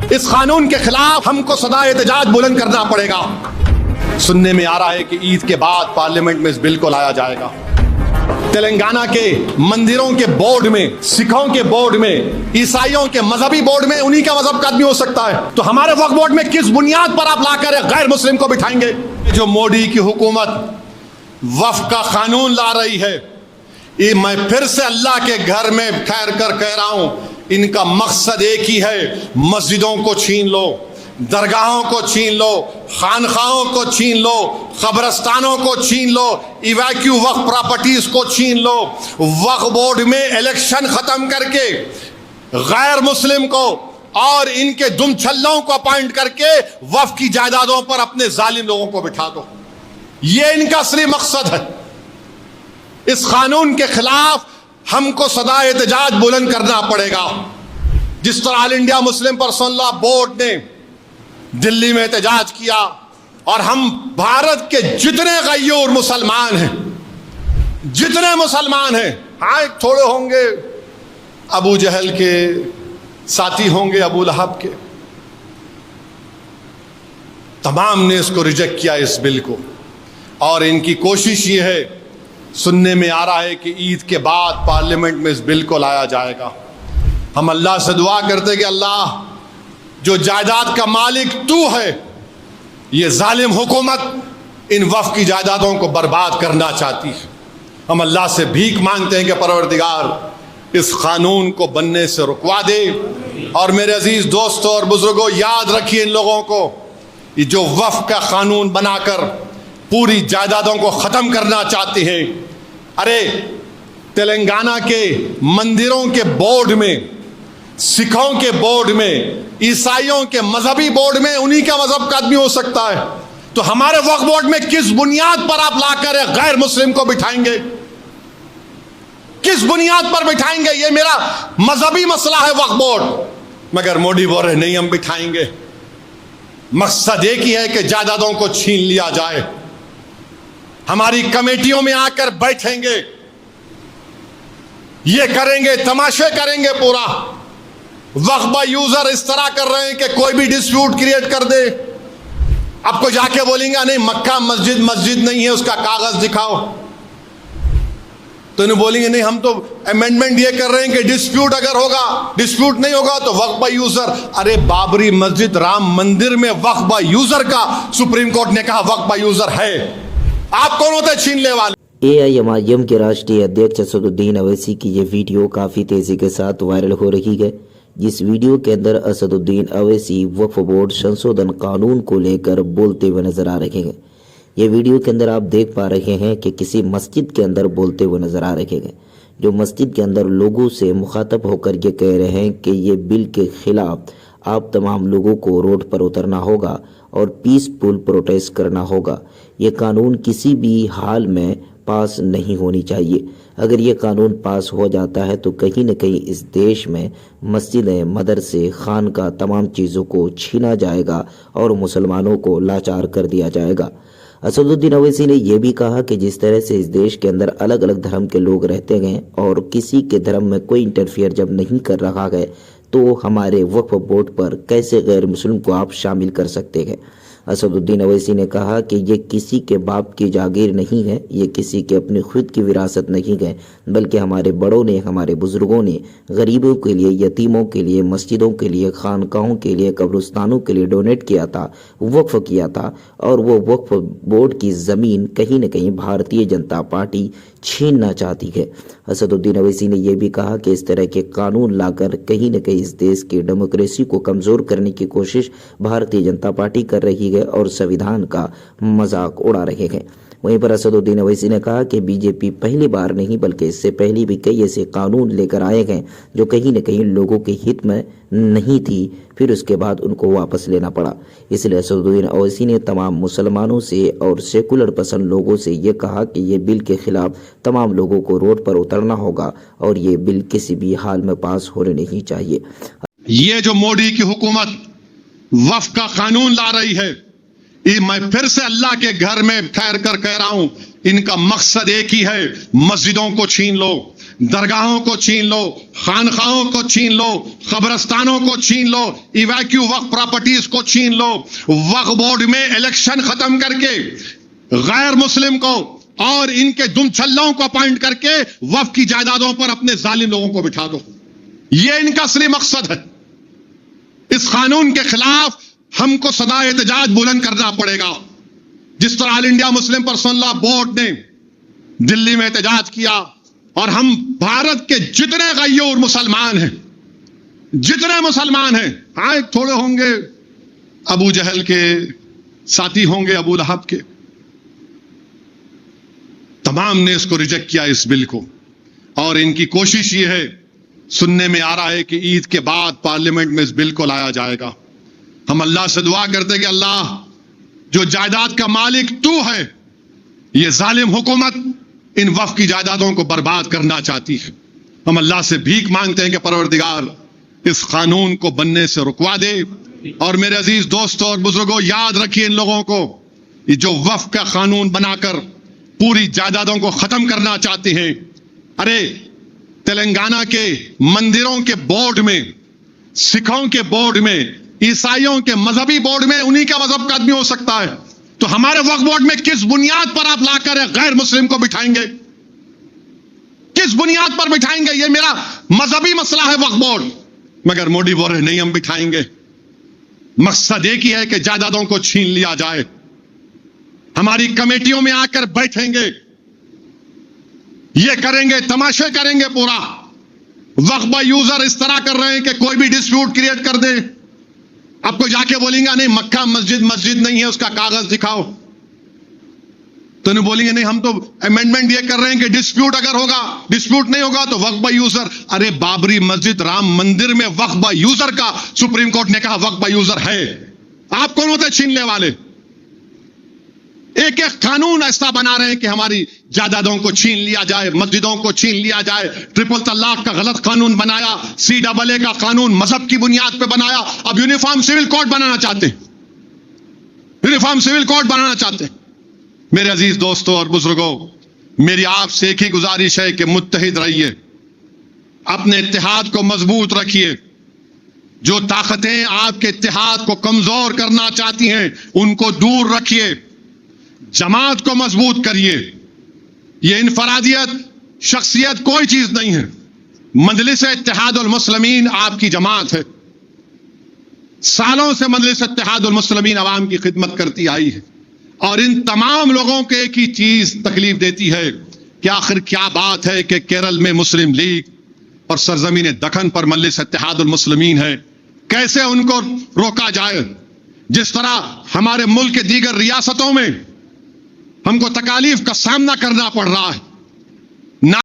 इस कानून के खिलाफ हमको सदा एहतजाज बुलंद करना पड़ेगा। सुनने में आ रहा है कि ईद के बाद पार्लियामेंट में इस बिल को लाया जाएगा। तेलंगाना के मंदिरों के बोर्ड में, सिखों के बोर्ड में, ईसाइयों के मजहबी बोर्ड में उन्हीं का मजहब का आदमी हो सकता है। तो हमारे वक्फ बोर्ड में किस बुनियाद पर आप लाकर गैर मुस्लिम को बिठाएंगे? जो मोदी की हुकूमत वक्फ का कानून ला रही है, ये मैं फिर से अल्लाह के घर में ठहर कर कह रहा हूं, इनका मकसद एक ही है, मस्जिदों को छीन लो, दरगाहों को छीन लो, खानखाहों को छीन लो, कब्रस्तानों को छीन लो, इवैक्यू वक्फ प्रॉपर्टीज को छीन लो, वक्फ बोर्ड में इलेक्शन खत्म करके गैर मुस्लिम को और इनके दुमछल्लों को अपॉइंट करके वक्फ की जायदादों पर अपने जालिम लोगों को बिठा दो। ये इनका असली मकसद है। इस कानून के खिलाफ हमको सदा एहतजाज बुलंद करना पड़ेगा। जिस तरह all India Muslim personal law board ने दिल्ली में एहतजाज किया, और हम भारत के जितने गय्यूर मुसलमान हैं, जितने मुसलमान हैं, हाँ थोड़े होंगे अबू जहल के साथी, होंगे अबू लहब के, तमाम ने इसको रिजेक्ट किया इस बिल को। और इनकी कोशिश ये है, सुनने में आ रहा है कि ईद के बाद पार्लियामेंट में इस बिल को लाया जाएगा। हम अल्लाह से दुआ करते हैं कि अल्लाह, जो जायदाद का मालिक तू है, ये जालिम हुकूमत इन वक्फ की जायदादों को बर्बाद करना चाहती है। हम अल्लाह से भीख मांगते हैं कि परवरदिगार इस कानून को बनने से रुकवा दे। और मेरे अजीज दोस्तों और बुजुर्गों, याद रखिए इन लोगों को, ये जो वक्फ का कानून बनाकर पूरी जायदादों को खत्म करना चाहते हैं, अरे तेलंगाना के मंदिरों के बोर्ड में, सिखों के बोर्ड में, ईसाइयों के मजहबी बोर्ड में उन्हीं का मजहब का आदमी हो सकता है। तो हमारे वक्फ बोर्ड में किस बुनियाद पर आप लाकर गैर मुस्लिम को बिठाएंगे? किस बुनियाद पर बिठाएंगे? ये मेरा मजहबी मसला है वक्फ बोर्ड। मगर मोदी बोल रहे नहीं, हम बिठाएंगे। मकसद एक ही है कि जायदादों को छीन लिया जाए। हमारी कमेटियों में आकर बैठेंगे, ये करेंगे, तमाशे करेंगे पूरा। वक्फ बाय यूजर इस तरह कर रहे हैं कि कोई भी डिस्प्यूट क्रिएट कर दे। आपको जाके बोलेंगे नहीं मक्का मस्जिद मस्जिद नहीं है, उसका कागज दिखाओ, तो इन्हें बोलेंगे नहीं, हम तो अमेंडमेंट ये कर रहे हैं कि डिस्प्यूट अगर होगा, डिस्प्यूट नहीं होगा तो वक्फ बाय यूजर। अरे बाबरी मस्जिद, राम मंदिर में वक्फ बाय यूजर का सुप्रीम कोर्ट ने कहा वक्फ बाय यूजर है। आप कौन होते छीनने वाले? AIMIM के राष्ट्रीय अध्यक्ष असदुद्दीन अवैसी की ये वीडियो काफ़ी तेज़ी के साथ वायरल हो रही है। जिस वीडियो के अंदर असदुद्दीन अवैसी वक्फ बोर्ड संशोधन कानून को लेकर बोलते हुए नजर आ रहे हैं। ये वीडियो के अंदर आप देख पा रहे हैं कि किसी मस्जिद के अंदर बोलते हुए नजर आ रहे हैं, जो मस्जिद के अंदर लोगों से मुखातब होकर ये कह रहे हैं कि ये बिल के खिलाफ आप तमाम लोगों को रोड पर उतरना होगा और पीसफुल प्रोटेस्ट करना होगा। ये कानून किसी भी हाल में पास नहीं होनी चाहिए। अगर ये कानून पास हो जाता है तो कहीं न कहीं इस देश में मस्जिदें, मदरसे, खानका तमाम चीज़ों को छीना जाएगा और मुसलमानों को लाचार कर दिया जाएगा। असदुद्दीन अवैसी ने यह भी कहा कि जिस तरह से इस देश के अंदर अलग अलग धर्म के लोग रहते हैं और किसी के धर्म में कोई इंटरफियर जब नहीं कर रहा है, तो हमारे वक्फ बोर्ड पर कैसे गैर मुस्लिम को आप शामिल कर सकते हैं। असदुद्दीन अवैसी ने कहा कि ये किसी के बाप की जागीर नहीं है, ये किसी के अपनी खुद की विरासत नहीं है, बल्कि हमारे बड़ों ने, हमारे बुजुर्गों ने गरीबों के लिए, यतीमों के लिए, मस्जिदों के लिए, खानकाहों के लिए, कब्रिस्तानों के लिए डोनेट किया था, वक्फ किया था। और वो वक्फ बोर्ड की ज़मीन कहीं न कहीं भारतीय जनता पार्टी छीनना चाहती है। असदुद्दीन अवैसी ने यह भी कहा कि इस तरह के कानून लाकर कहीं न कहीं इस देश की डेमोक्रेसी को कमज़ोर करने की कोशिश भारतीय जनता पार्टी कर रही है और संविधान का मजाक उड़ा रहे हैं। वहीं पर असदुद्दीन अवैसी ने कहा कि बीजेपी पहली बार नहीं बल्कि इससे पहले भी कई ऐसे कानून लेकर आए हैं जो कहीं न कहीं लोगों के हित में नहीं थी, फिर उसके बाद उनको वापस लेना पड़ा। इसलिए असदुद्दीन अवैसी ने तमाम मुसलमानों से और सेकुलर पसंद लोगों से ये कहा कि ये बिल के खिलाफ तमाम लोगों को रोड पर उतरना होगा और ये बिल किसी भी हाल में पास होने नहीं चाहिए। ये जो मोदी की हुकूमत वक्फ का कानून ला रही है, ये मैं फिर से अल्लाह के घर में ठहर कर कह रहा हूं, इनका मकसद एक ही है, मस्जिदों को छीन लो, दरगाहों को छीन लो, खानखाहों को छीन लो, कब्रस्तानों को छीन लो, इवैक्यू वक्फ प्रॉपर्टीज को छीन लो, वक्फ बोर्ड में इलेक्शन खत्म करके गैर मुस्लिम को और इनके दुमछल्लों को अपॉइंट करके वक्फ की जायदादों पर अपने जालिम लोगों को बिठा दो। यह इनका असली मकसद है। इस कानून के खिलाफ हमको सदा एहतजाज बुलंद करना पड़ेगा। जिस तरह all India Muslim personal law board ने दिल्ली में एहतजाज किया, और हम भारत के जितने गय्यूर मुसलमान हैं, जितने मुसलमान हैं, हाँ थोड़े होंगे अबू जहल के साथी, होंगे अबू लहब के, तमाम ने इसको रिजेक्ट किया इस बिल को। और इनकी कोशिश ये है, सुनने में आ रहा है कि ईद के बाद पार्लियामेंट में इस बिल को लाया जाएगा। हम अल्लाह से दुआ करते हैं कि अल्लाह, जो जायदाद का मालिक तू है, ये जालिम हुकूमत इन वक्फ की जायदादों को बर्बाद करना चाहती है। हम अल्लाह से भीख मांगते हैं कि परवरदिगार इस कानून को बनने से रुकवा दे। और मेरे अजीज दोस्तों और बुजुर्गों, याद रखिए इन लोगों को, ये जो वक्फ का कानून बनाकर पूरी जायदादों को खत्म करना चाहते हैं, अरे तेलंगाना के मंदिरों के बोर्ड में, सिखों के बोर्ड में, ईसाइयों के मजहबी बोर्ड में उन्हीं का मजहब का आदमी हो सकता है, तो हमारे वक्फ बोर्ड में किस बुनियाद पर आप लाकर गैर मुस्लिम को बिठाएंगे? किस बुनियाद पर बिठाएंगे? ये मेरा मजहबी मसला है वक्फ बोर्ड। मगर मोदी बोल रहे नहीं, हम बिठाएंगे। मकसद एक ही है कि जायदादों को छीन लिया जाए। हमारी कमेटियों में आकर बैठेंगे, ये करेंगे, तमाशे करेंगे पूरा। वक्फ यूजर इस तरह कर रहे हैं कि कोई भी डिस्प्यूट क्रिएट कर दे, आपको जाके बोलेंगे नहीं मक्का मस्जिद नहीं है, उसका कागज दिखाओ, तो नहीं बोलेंगे नहीं हम तो अमेंडमेंट ये कर रहे हैं कि डिस्प्यूट अगर होगा, डिस्प्यूट नहीं होगा तो वक्फ यूजर। अरे बाबरी मस्जिद, राम मंदिर में वक्फ यूजर का सुप्रीम कोर्ट ने कहा वक्फ यूजर है। आप कौन होते छीनने वाले? एक एक कानून ऐसा बना रहे हैं कि हमारी जायदादों को छीन लिया जाए, मस्जिदों को छीन लिया जाए। ट्रिपल तलाक का गलत कानून बनाया, CAA का कानून मजहब की बुनियाद पे बनाया, अब यूनिफॉर्म सिविल कोड बनाना चाहते, यूनिफॉर्म सिविल कोड बनाना चाहते। मेरे अजीज दोस्तों और बुजुर्गों, मेरी आपसे एक ही गुजारिश है कि मुत्तहिद रहिए, अपने इत्तेहाद को मजबूत रखिए। जो ताकतें आपके इत्तेहाद को कमजोर करना चाहती हैं उनको दूर रखिए, जमात को मजबूत करिए। यह इनफरादियत, शख्सियत कोई चीज नहीं है। मजलिस इत्तेहादुल मुस्लिमीन आपकी जमात है। सालों से मजलिस इत्तेहादुल मुस्लिमीन अवाम की खिदमत करती आई है, और इन तमाम लोगों को एक ही चीज तकलीफ देती है कि आखिर क्या बात है कि केरल में मुस्लिम लीग और सरजमीन दखन पर मजलिस इत्तेहादुल मुस्लिमीन है, कैसे उनको रोका जाए। जिस तरह हमारे मुल्क के दीगर रियासतों में हमको तकालीफ का सामना करना पड़ रहा है,